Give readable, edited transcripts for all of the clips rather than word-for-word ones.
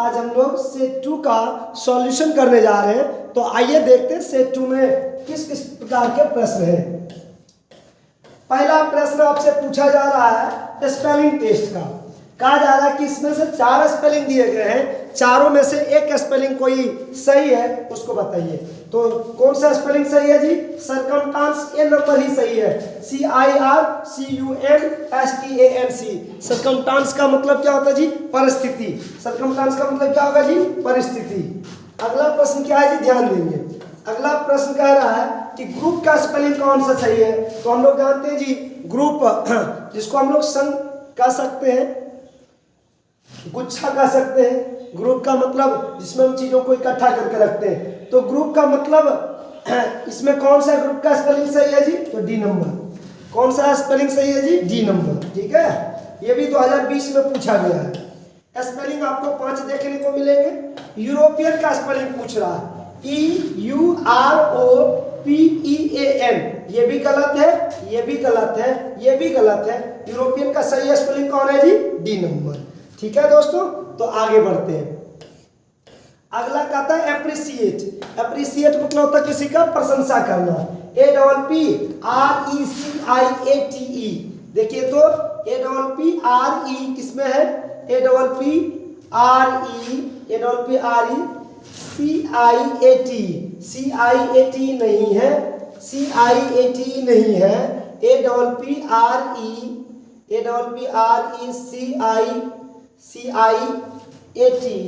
आज हम लोग सेट 2 का सॉल्यूशन करने जा रहे हैं। तो आइए देखते हैं सेट 2 में किस किस प्रकार के प्रश्न हैं। पहला प्रश्न आपसे पूछा जा रहा है स्पेलिंग टेस्ट का। कहा जा रहा है कि इसमें से 4 स्पेलिंग दिए गए हैं, चारों में से एक स्पेलिंग कोई सही है उसको बताइए। तो कौन सा स्पेलिंग सही है जी? सरकमस्टांस, ये नंबर ही सही है, CIRCUMSTANC। सरकमस्टांस का मतलब क्या होता है जी? परिस्थिति। सरकमस्टांस का मतलब क्या होगा जी? परिस्थिति। अगला प्रश्न क्या है जी? ध्यान देंगे। अगला प्रश्न कह रहा है कि ग्रुप का स्पेलिंग कौन सा सही है। तो हम लोग जानते हैं जी ग्रुप, जिसको हम लोग संघ कह सकते हैं, गुच्छा कह सकते हैं। ग्रुप का मतलब जिसमें हम चीजों को इकट्ठा करके रखते हैं। तो ग्रुप का मतलब इसमें कौन सा ग्रुप का स्पेलिंग सही है जी? तो डी नंबर। कौन सा स्पेलिंग सही है जी? D number. ठीक है, ये भी 2020 में पूछा गया है। स्पेलिंग आपको 5 देखने को मिलेंगे। यूरोपियन का स्पेलिंग पूछ रहा है, EUROPEAN। ये भी गलत है, ये भी गलत है, ये भी गलत है। यूरोपियन का सही स्पेलिंग कौन है जी? D number. ठीक है दोस्तों, तो आगे बढ़ते हैं। अगला कहता है एप्रिसिएट। एप्रिसिएट मतलब होता है किसी का प्रशंसा करना। APPRECIATE। देखिए तो APPRE किसमें है? CIAT नहीं है, CIAT नहीं है। APPRECIAT,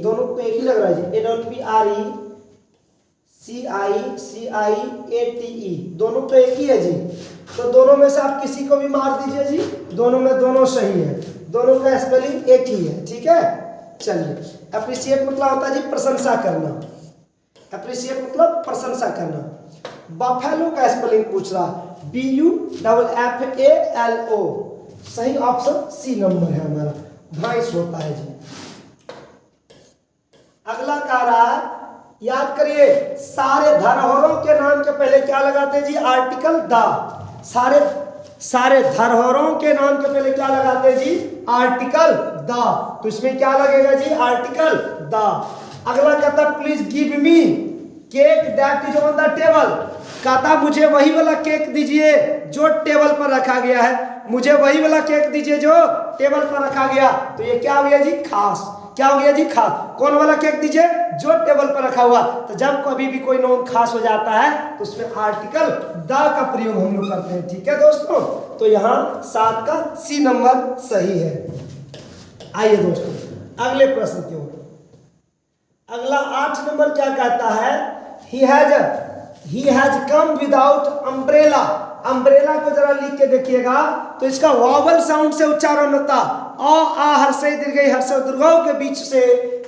दोनों को एक ही लग रहा है जी। APPRECIATE, दोनों तो एक ही है जी। तो दोनों में से आप किसी को भी मार दीजिए जी, दोनों में दोनों सही है, दोनों का स्पेलिंग एक ही है। ठीक है, चलिए। अप्रिशिएट मतलब होता है जी प्रशंसा करना। अप्रिशिएट मतलब प्रशंसा करना। बफेलो का स्पेलिंग पूछ रहा, BUFFALO। सही ऑप्शन सी नंबर है हमारा, भैंस होता है जी। अगला कह रहा है, याद करिए, सारे धरोहरों के नाम के पहले क्या लगाते हैं जी? Article the. सारे धरोहरों के नाम के पहले क्या लगाते हैं जी? Article the. तो इसमें क्या लगेगा जी? Article the. अगला कहता please give me cake that is on the table. कहता मुझे वही वाला केक दीजिए जो टेबल पर रखा गया है, मुझे वही वाला केक दीजिए जो टेबल पर रखा गया। तो ये क्या हो गया जी? खास। क्या हो गया जी? खास। कौन वाला केक दीजिए? जो टेबल पर रखा हुआ। तो जब कभी भी कोई नॉन खास हो जाता है तो उसमें आर्टिकल द का प्रयोग हम लोग करते हैं। ठीक है दोस्तों, तो यहाँ 7 का सी नंबर सही है। आइए दोस्तों अगले प्रश्न की ओर। अगला 8 नंबर क्या कहता है? He has come without umbrella. Umbrella को जरा लिख के देखिएगा तो इसका वॉवल साउंड से उच्चारण होता, अ आ हर्षई दीर्घई हर्ष दुर्गाओं के बीच से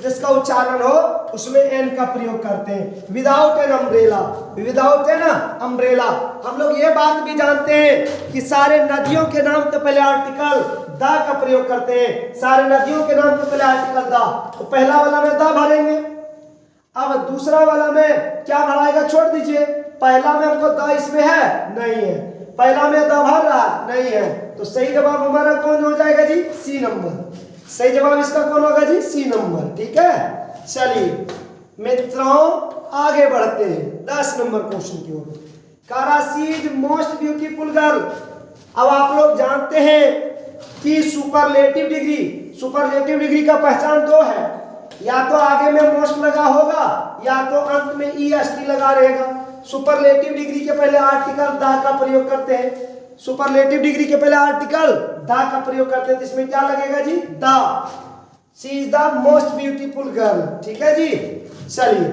जिसका उच्चारण हो उसमें एन का प्रयोग करते हैं। Without an umbrella, without an umbrella. हम लोग ये बात भी जानते हैं कि सारे नदियों के नाम के पहले आर्टिकल द का प्रयोग करते हैं। सारे नदियों के नाम के पहले आर्टिकल द। तो पहला वाला में द भरेंगे, अब दूसरा वाला में क्या भराएगा? छोड़ दीजिए। पहला में हमको द इसमें है नहीं है, पहला में द भर रहा नहीं है। तो सही जवाब हमारा कौन हो जाएगा जी? सी नंबर। सही जवाब इसका कौन होगा जी? सी नंबर। ठीक है, चलिए मित्रों आगे बढ़ते हैं 10 नंबर क्वेश्चन की ओर। Karachi is most beautiful girl. अब आप लोग जानते हैं कि सुपरलेटिव डिग्री का पहचान 2 है, या तो आगे में मोस्ट लगा होगा या तो अंत में EST लगा रहेगा। सुपरलेटिव डिग्री के पहले आर्टिकल द का प्रयोग करते हैं। सुपरलेटिव डिग्री के पहले आर्टिकल द का प्रयोग करते हैं, तो इसमें क्या लगेगा जी? The. She is the most beautiful girl. ठीक है जी, चलिए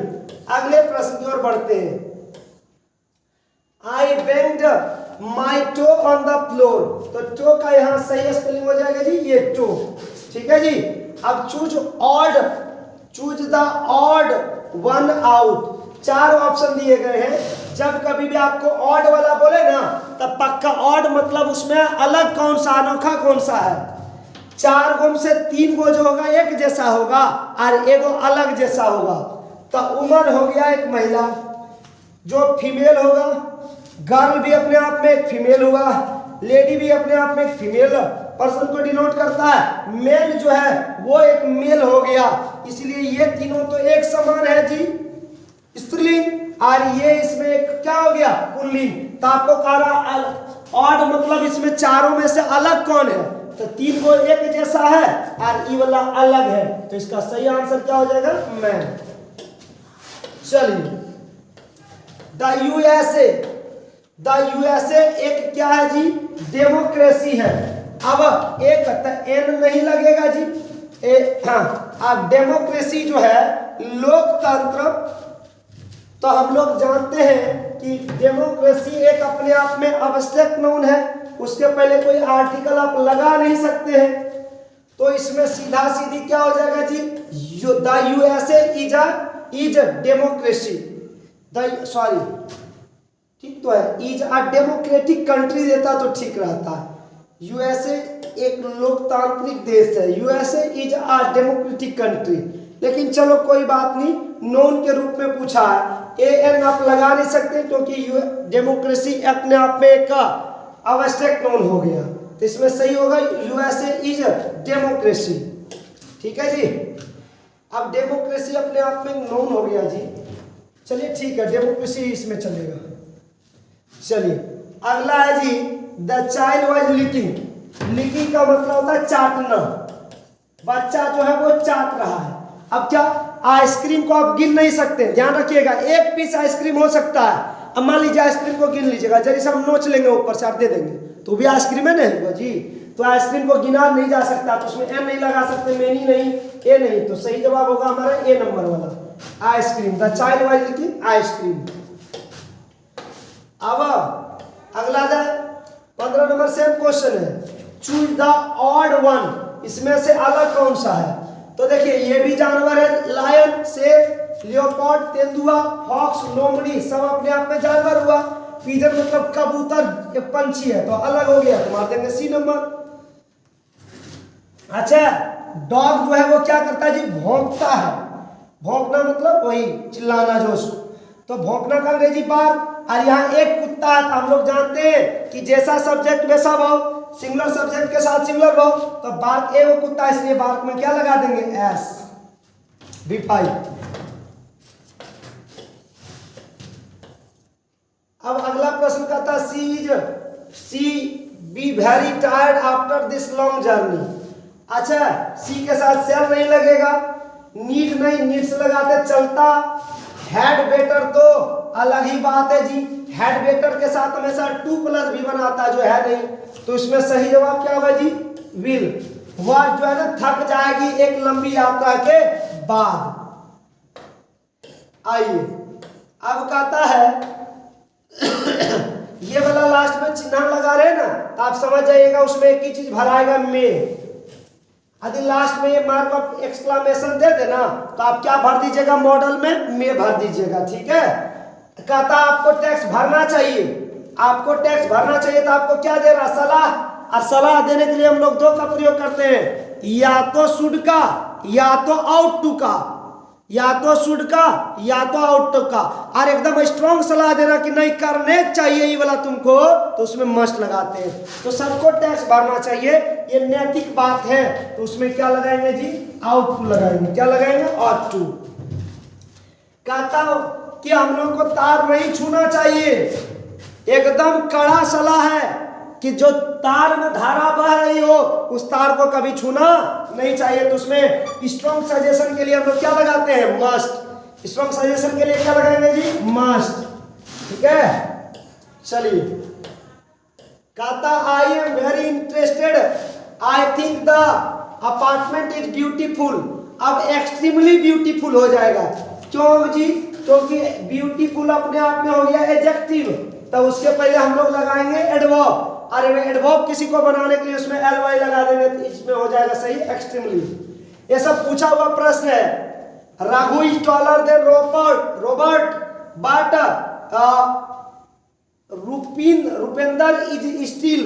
अगले प्रश्न की ओर बढ़ते हैं। I banged my toe on the floor. तो टो का यहाँ सही स्पेलिंग हो जाएगा जी ये टो। ठीक है जी। अब choose the odd one out. 4 option दिए गए हैं। जब कभी भी आपको ऑड वाला बोले ना तब पक्का ऑड मतलब उसमें अलग कौन सा, अनोखा कौन सा है। 4 गो में से 3 गो जो होगा एक जैसा होगा और एगो अलग जैसा होगा। तो वुमन हो गया एक महिला जो फीमेल होगा, गर्ल भी अपने आप में एक फीमेल हुआ, लेडी भी अपने आप में एक फीमेल पर्सन को डिनोट करता है। मेल जो है वो एक मेल हो गया, इसलिए ये तीनों तो एक समान है जी, स्त्रीलिंग। और ये इसमें एक क्या हो गया, पुल्लिंग। तो आपको कह रहा ऑड मतलब इसमें चारों में से अलग कौन है, तो तीन को एक जैसा है और ई वाला अलग है, तो इसका सही आंसर क्या हो जाएगा, मैन। चलिए, द यूएसए एक क्या है जी, डेमोक्रेसी है। अब एक एन नहीं लगेगा जी, अब डेमोक्रेसी जो है लोकतंत्र, तो हम लोग जानते हैं कि डेमोक्रेसी एक अपने आप में एब्स्ट्रैक्ट नाउन है, उसके पहले कोई आर्टिकल आप लगा नहीं सकते हैं, तो इसमें सीधा सीधी क्या हो जाएगा जी, the USA is democracy, sorry ठीक तो है, इज अ डेमोक्रेटिक कंट्री देता तो ठीक रहता है। यूएसए एक लोकतांत्रिक देश है, USA is a democratic country, लेकिन चलो कोई बात नहीं, नोन के रूप में पूछा है, एन आप लगा नहीं सकते क्योंकि डेमोक्रेसी अपने आप में एक एब्स्ट्रैक्ट नोन हो गया, तो इसमें सही होगा यूएसए इज डेमोक्रेसी। ठीक है जी, अब डेमोक्रेसी अपने आप में नोन हो गया जी, चलिए ठीक है, डेमोक्रेसी इसमें चलेगा। चलिए अगला है जी, the child was leaking. Leaking का मतलब होता है चाटना, बच्चा जो है वो चाट रहा है। अब क्या, आइसक्रीम को आप गिन नहीं सकते, ध्यान रखिएगा, एक पीस आइसक्रीम हो सकता है। अब मान लीजिए आइसक्रीम को गिन लीजिएगा, जैसे हम नोच लेंगे ऊपर से आप दे देंगे तो भी आइसक्रीम है नहीं होगा जी, तो आइसक्रीम को गिना नहीं जा सकता, तो उसमें एन नहीं लगा सकते, मेनी नहीं, ए नहीं, तो सही जवाब होगा हमारा ए नंबर वाला, ice cream. The child was leaking ice cream. अब अगला 15 नंबर सेम क्वेश्चन है, चूज द ऑड वन, इसमें से अलग कौन सा है। तो देखिए ये भी जानवर है, लायन, शेर, लियोपार्ड, तेंदुआ, फॉक्स, लोमड़ी, सब अपने आप में जानवर हुआ। पीजन मतलब कबूतर, एक पंछी है, तो अलग हो गया, तो मार देंगे सी नंबर। अच्छा, डॉग जो है वो क्या करता है जी, भौंकता है। भौंकना मतलब वही चिल्लाना जो, तो भौंकना का अंग्रेजी बार्क। और यहाँ एक कुत्ता है, तो हम लोग जानते हैं कि जैसा सब्जेक्ट वैसा भाव, सिंगुलर सब्जेक्ट के साथ सिंगुलर भाव, तो बार्क ए वो कुत्ता, इसलिए बार्क में क्या लगा देंगे, एस, B5। अब अगला प्रश्न कहता है, C be very tired after this long journey. अच्छा, सी के साथ सेल नहीं लगेगा, नीड नहीं, नीड से लगाते चलता। हैड बेटर तो अलग ही बात है जी, हैड बेटर के साथ हमेशा 2 भी बनाता है, जो है नहीं, तो इसमें सही जवाब क्या होगा जी, विल। वह जो है ना थक जाएगी एक लंबी यात्रा के बाद। आइए अब कहता है ये वाला लास्ट में चिन्ह लगा रहे हैं ना, तो आप समझ जाइएगा उसमें एक ही चीज भराएगा, में। यदि लास्ट में ये मार्क ऑफ एक्सक्लामेशन दे देना, तो आप क्या भर दीजिएगा, मॉडल में भर दीजिएगा। ठीक है, कहता आपको टैक्स भरना चाहिए, आपको टैक्स भरना चाहिए, तो आपको क्या दे रहा, सलाह। और सलाह देने के लिए हम लोग दो का प्रयोग करते हैं, या तो शुड का या तो आउट टू का, या तो शुड का या तो आउट टू का। और एकदम स्ट्रॉन्ग सलाह देना कि नहीं करने चाहिए ये वाला तुमको, तो उसमें मस्ट लगाते हैं। तो सबको टैक्स भरना चाहिए, ये नैतिक बात है, तो उसमें क्या लगाएंगे जी, आउट टू लगाएंगे। क्या लगाएंगे, आउट टू। कहता हूं कि हम लोग को तार नहीं छूना चाहिए, एकदम कड़ा सलाह है कि जो तार में धारा बह रही हो उस तार को कभी छूना नहीं चाहिए। तो उसमें स्ट्रॉन्ग सजेशन के लिए हम लोग क्या लगाते हैं, मस्ट। स्ट्रॉन्ग सजेशन के लिए क्या लगाएंगे जी, मस्ट। ठीक है, चलिए। कहता I am very interested, I think the apartment is beautiful. अब एक्सट्रीमली ब्यूटीफुल हो जाएगा, क्यों जी, क्योंकि ब्यूटीफुल अपने आप में हो गया एडजेक्टिव, तो उसके पहले हम लोग लगाएंगे एडवर्ब। अरे में एडवर्ब किसी को बनाने के लिए उसमें ly लगा देंगे, तो इसमें हो जाएगा सही एक्सट्रीमली। ये सब पूछा हुआ प्रश्न है। Raghu is taller than Robert but Rupendra is still.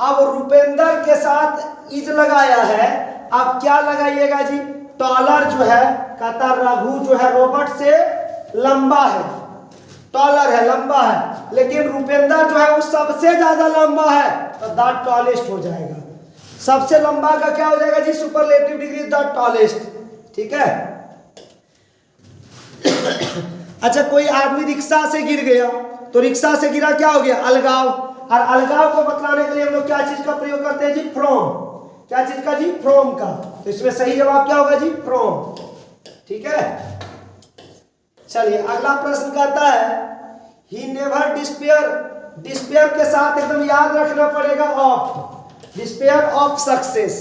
अब रुपेंद्र के साथ इज लगाया है, अब क्या लगाइएगा जी, टॉलर जो है, कहता राघु जो है रॉबर्ट से लंबा है, टॉलर है, लंबा है, लेकिन रुपेंद्र जो है वो सबसे ज्यादा लंबा है, तो द टॉलेस्ट हो जाएगा। सबसे लंबा का क्या हो जाएगा जी, सुपरलेटिव डिग्री द टॉलेस्ट। ठीक है। अच्छा, कोई आदमी रिक्शा से गिर गया, तो रिक्शा से गिरा क्या हो गया, अलगाव। और अलगाव को बतलाने के लिए हम लोग क्या चीज का प्रयोग करते हैं जी, फ्रॉम। क्या चीज का जी, फ्रॉम का। तो इसमें सही जवाब क्या होगा जी, फ्रॉम। ठीक है। चलिए अगला प्रश्न कहता है, ही नेवर डिस्पेयर। डिस्पेयर के साथ एकदम याद रखना पड़ेगा ऑफ, डिस्पेयर ऑफ सक्सेस,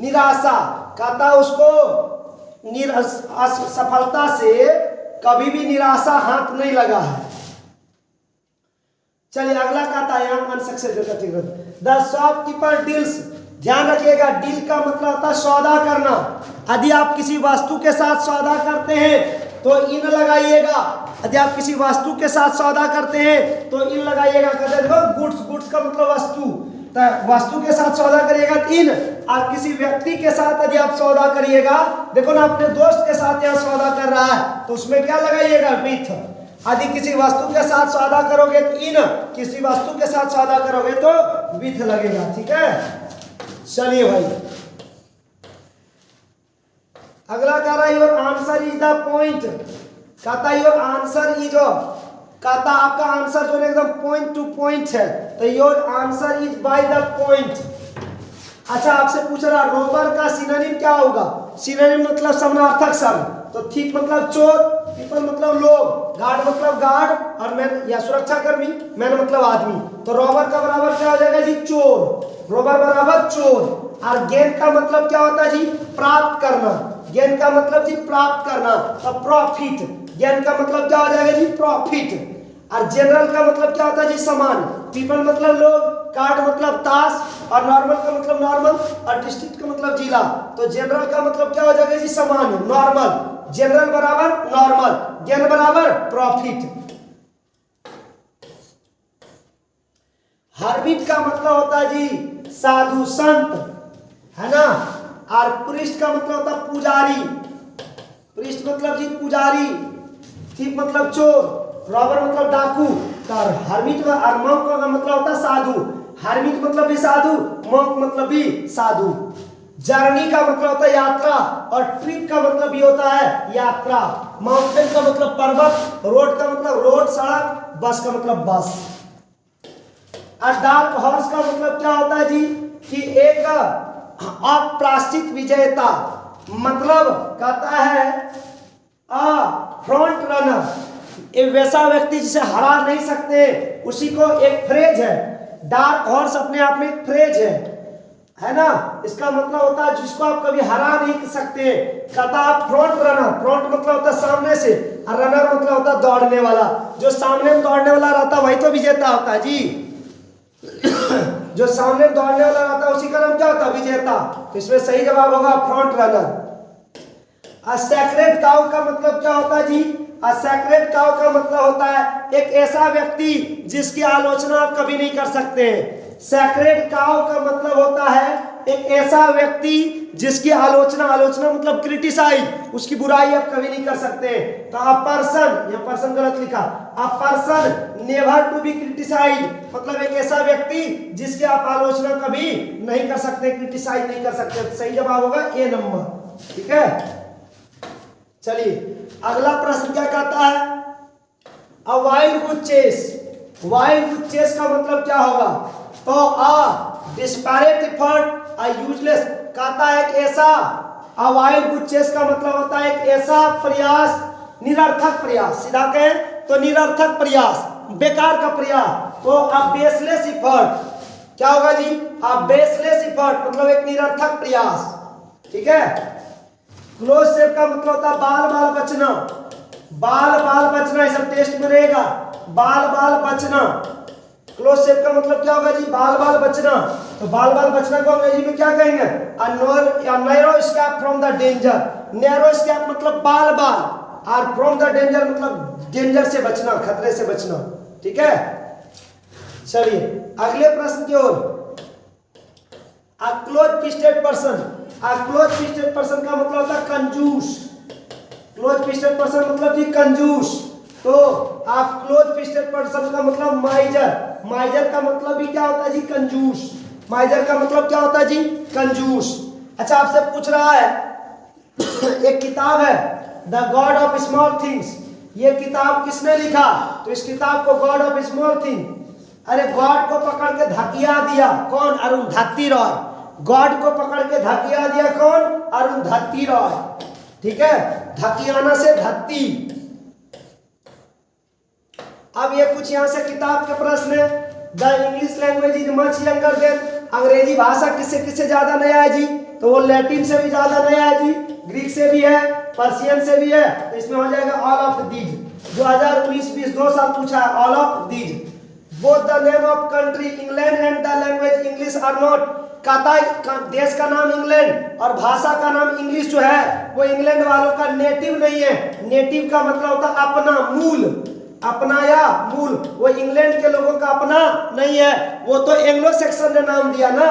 निराशा। कहता उसको सफलता से कभी भी निराशा हाथ नहीं लगा है। चलिए अगला कहता है अनसक्सेसफुल। The shopkeeper deals. ध्यान रखिएगा, डील का मतलब होता है सौदा करना। यदि आप किसी वस्तु के साथ सौदा करते हैं तो इन लगाइएगा। यदि आप किसी वस्तु के साथ सौदा करते हैं तो इन लगाइएगा। कहते हैं गुड्स, गुड्स का मतलब वस्तु, तो वस्तु के साथ सौदा करिएगा इन। और किसी व्यक्ति के साथ यदि आप सौदा करिएगा, देखो ना अपने दोस्त के साथ यहाँ सौदा कर रहा है तो उसमें क्या लगाइएगा, विथ। यदि किसी वस्तु के साथ सौदा करोगे तो इन, किसी वस्तु के साथ सौदा करोगे तो विथ लगेगा। ठीक है। चलिए भाई अगला कह रहा है your answer is the point. कहता है योर आंसर इज, कहता आपका आंसर जो है एकदम पॉइंट टू पॉइंट है, तो your answer is by the point. अच्छा आपसे पूछ रहा रोबर का सिनोनिम क्या होगा। सिनोनिम मतलब समानार्थक शब्द, तो थीफ मतलब चोर, पीपल मतलब लोग, गार्ड मतलब गार्ड, और मैन या सुरक्षाकर्मी, मैन मतलब आदमी। तो रोबर का बराबर क्या हो जाएगा जी, चोर। रोबर बराबर चोर। और गेन का मतलब क्या होता है जी, प्राप्त करना। गेन का मतलब जी प्राप्त करना, तो प्रॉफिट। गेन का मतलब क्या हो जाएगा जी, प्रॉफिट। और जनरल का मतलब क्या होता है जी, समान। पीपल मतलब लोग, कार्ड मतलब ताश, और नॉर्मल का मतलब नॉर्मल, और डिस्ट्रिक्ट का मतलब जिला। तो जनरल का मतलब क्या हो जाएगा जी, समान, नॉर्मल। जनरल बराबर नॉर्मल, गेन बराबर प्रॉफिट। हर्मिट का मतलब होता है जी साधु संत, है ना। और प्रिस्ट का मतलब होता है पुजारी। प्रिस्ट मतलब जी पुजारी, थीफ मतलब चोर, रॉबर मतलब डाकू। और हर्मिट और मंक का मतलब होता है साधु। हर्मिट मतलब भी साधु, मंक मतलब भी साधु। जर्नी का मतलब होता है यात्रा, और ट्रिप का मतलब भी होता है यात्रा। माउंटेन का मतलब पर्वत, रोड का मतलब रोड सड़क, बस का मतलब बस। और डार्क हॉर्स का मतलब क्या होता है जी, कि एक अप्राश्चित विजेता, मतलब कहता है फ्रंट रनर, एक वैसा व्यक्ति जिसे हरा नहीं सकते, उसी को एक फ्रेज है। डार्क हॉर्स अपने आप में एक फ्रेज है ना। इसका मतलब होता है जिसको आप कभी हरा नहीं सकते। कहता आप फ्रंट रनर, फ्रंट मतलब होता है सामने से, और रनर मतलब होता है दौड़ने वाला। जो सामने में दौड़ने वाला रहता है वही तो विजेता होता है जी। जो सामने दौड़ने वाला रहता है उसी का नाम क्या होता है, विजेता। तो इसमें सही जवाब होगा फ्रंट रनर। सैक्रेड काउ का मतलब क्या होता है जी, सैक्रेड काउ का मतलब होता है एक ऐसा व्यक्ति जिसकी आलोचना आप कभी नहीं कर सकते। सैक्रेड काउ का मतलब होता है एक ऐसा व्यक्ति जिसकी आलोचना, आलोचना मतलब क्रिटिसाइज, उसकी बुराई आप कभी नहीं कर सकते। तो अ पर्सन, यह पर्सन गलत लिखा, a person never to be criticize, मतलब एक ऐसा व्यक्ति जिसकी आप आलोचना कभी नहीं कर सकते, क्रिटिसाइज नहीं कर सकते। तो सही जवाब होगा ए नंबर। ठीक है। चलिए अगला प्रश्न क्या कहता है, a wild wood chase. Wild wood chase का मतलब क्या होगा, तो a desperate effort, a useless. कहता है एक ऐसा, अ वाइल्ड वुड चेस का मतलब होता है एक ऐसा प्रयास, निरर्थक प्रयास, सीधा कहें तो निरर्थक प्रयास, बेकार का प्रयास। तो अ बेसलेस एफर्ट क्या होगा जी, अ बेसलेस एफर्ट मतलब एक निरर्थक प्रयास। ठीक है। क्लोज शेप का मतलब होता है बाल बाल बचना, बाल बाल बचना, ये सब टेस्ट में रहेगा, बाल बाल बचना। क्लोज शेप का मतलब क्या होगा जी, बाल बाल बचना। तो बाल बाल बचना को अंग्रेजी में क्या कहेंगे, narrow escape from the danger. Narrow escape मतलब बाल बाल, और फ्रॉम द डेंजर मतलब डेंजर से बचना, खतरे से बचना। ठीक है। चलिए अगले प्रश्न की ओर। A close fisted person. Close fisted person का मतलब होता है कंजूस। क्लोज फिस्टेड पर्सन मतलब जी कंजूस। तो आप क्लोज फिस्टेड पर्सन का मतलब माइजर। माइजर का मतलब भी क्या होता है जी, कंजूस। माइजर का मतलब क्या होता है जी, कंजूस। अच्छा, आपसे पूछ रहा है एक किताब है the God of small things, ये किताब किसने लिखा? तो इस किताब को गॉड ऑफ स्मॉल थिंग, अरे गॉड को पकड़ के धकिया दिया कौन? अरुंधति रॉय। गॉड को पकड़ के धकिया दिया कौन? अरुंधति रॉय। ठीक है, धकियाना से धत्ती। अब ये कुछ यहां से किताब के प्रश्न है। The English language is much younger than, अंग्रेजी भाषा किससे किससे ज्यादा नया है जी? तो वो लैटिन से भी ज्यादा नया है जी, ग्रीक से भी है, पर्शियन से भी है। तो इसमें हो जाएगा ऑल ऑफ दीज। 2019-20 2 साल पूछा है all of these. Both the name of country England and the language English are not, कहता है देश का नाम इंग्लैंड और भाषा का नाम इंग्लिश जो है वो इंग्लैंड वालों का नेटिव नहीं है। नेटिव का मतलब होता है अपना, मूल, अपना या मूल। वो इंग्लैंड के लोगों का अपना नहीं है, वो तो एंग्लो सेक्सन ने नाम दिया ना।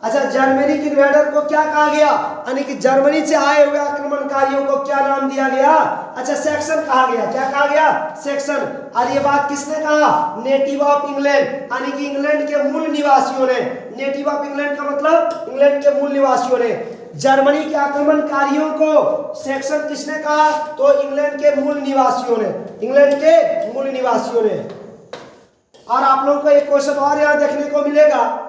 अच्छा, जर्मनी के इन्वेडर को क्या कहा गया? यानी कि जर्मनी से आए हुए आक्रमणकारियों को क्या नाम दिया गया? अच्छा, सेक्शन कहा गया। क्या कहा गया? सेक्शन। और ये बात किसने कहा? नेटिव ऑफ इंग्लैंड, यानी कि इंग्लैंड के मूल निवासियों ने। नेटिव ऑफ इंग्लैंड का मतलब इंग्लैंड के मूल निवासियों ने। जर्मनी के आक्रमणकारियों को सेक्शन किसने कहा? तो इंग्लैंड के मूल निवासियों ने, इंग्लैंड के मूल निवासियों ने। और आप लोगों को एक क्वेश्चन और यहां देखने को मिलेगा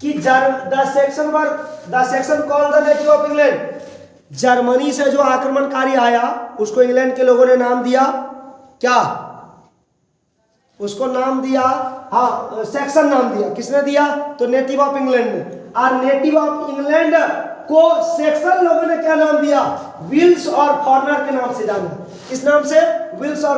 कि the section called the native of England, Germany से जो आक्रमणकारी आया उसको इंग्लैंड के लोगों ने नाम दिया क्या? उसको नाम दिया, हाँ, सेक्शन नाम दिया। किसने दिया? तो नेटिव ऑफ इंग्लैंड ने। और नेटिव ऑफ इंग्लैंड को सेक्शन लोगों ने क्या नाम दिया? विल्स और फॉरनर के नाम से जाना। किस नाम से? विल्स और